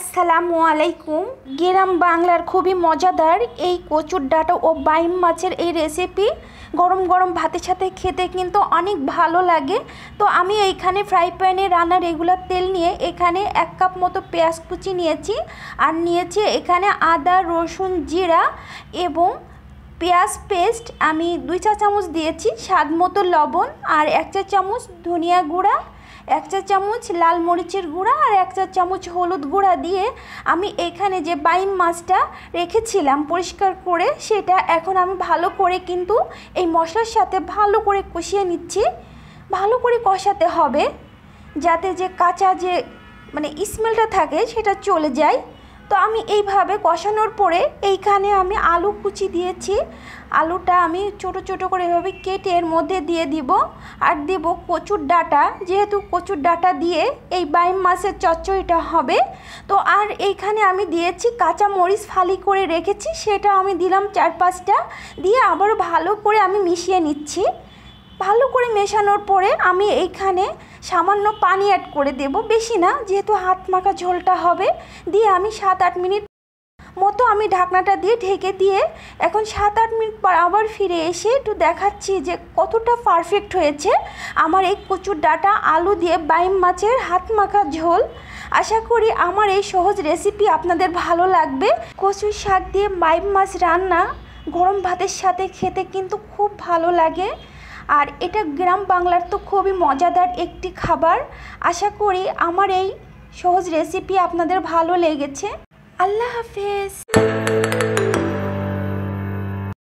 আসসালামু আলাইকুম। গ্রাম বাংলার খুবই মজাদার এই কচুর ডাঁটা ও বাইম মাছের এই রেসিপি গরম গরম ভাতের সাথে খেতে কিন্তু অনেক ভালো লাগে। তো আমি এইখানে ফ্রাই প্যানে রান্না রেগুলার তেল নিয়ে এখানে 1 কাপ মতো পেঁয়াজ কুচি নিয়েছি, আর নিয়েছি এখানে আদা রসুন জিরা এবং পেঁয়াজ পেস্ট আমি 2 চা চামচ দিয়েছি, স্বাদ মতো লবণ, আর 1 চা চামচ ধনিয়া গুঁড়া, 1 চা চামচ লাল মরিচের গুঁড়া, আর 1 চা চামচ হলুদ গুঁড়া দিয়ে আমি এখানে যে বাইম মাছটা রেখেছিলাম পরিষ্কার করে সেটা এখন আমি ভালো করে কিন্তু এই মশলার সাথে ভালো করে কষিয়ে নিচ্ছি। ভালো করে কষাতে হবে যাতে যে কাঁচা যে স্মেলটা থাকে সেটা চলে যায়। তো আমি এইভাবে কষানোর পরে এইখানে আমি আলু কুচি দিয়েছি, আলুটা আমি ছোট ছোট করে এভাবে কেটে এর মধ্যে দিয়ে দিব, আর দেব কচুর ডাঁটা, যেহেতু কচুর ডাঁটা দিয়ে এই বাইম মাছের চচ্চড়িটা হবে। তো আর এইখানে আমি দিয়েছি কাঁচা মরিচ ফালি করে রেখেছি, সেটা আমি দিলাম 4-5টা, দিয়ে আবারও ভালো করে আমি মিশিয়ে নিচ্ছি। ভালো করে মেশানোর পরে আমি এইখানে সামান্য পানি অ্যাড করে দেব, বেশি না, যেহেতু হাত মাখা ঝোলটা হবে। দিয়ে আমি 7-8 মিনিট মতো আমি ঢাকনাটা দিয়ে ঢেকে দিয়ে এখন 7-8 মিনিট পর আবার ফিরে এসে একটু দেখাচ্ছি যে কতটা পারফেক্ট হয়েছে আমার এই কচুর ডাঁটা আলু দিয়ে বাইম মাছের হাত মাখা ঝোল। আশা করি আমার এই সহজ রেসিপি আপনাদের ভালো লাগবে। কচুর শাক দিয়ে বাইম মাছ রান্না গরম ভাতের সাথে খেতে কিন্তু খুব ভালো লাগে, আর এটা গ্রাম বাংলার তো খুবই মজাদার একটি খাবার। আশা করি আমার এই সহজ রেসিপি আপনাদের ভালো লেগেছে। আল্লাহ হাফেজ।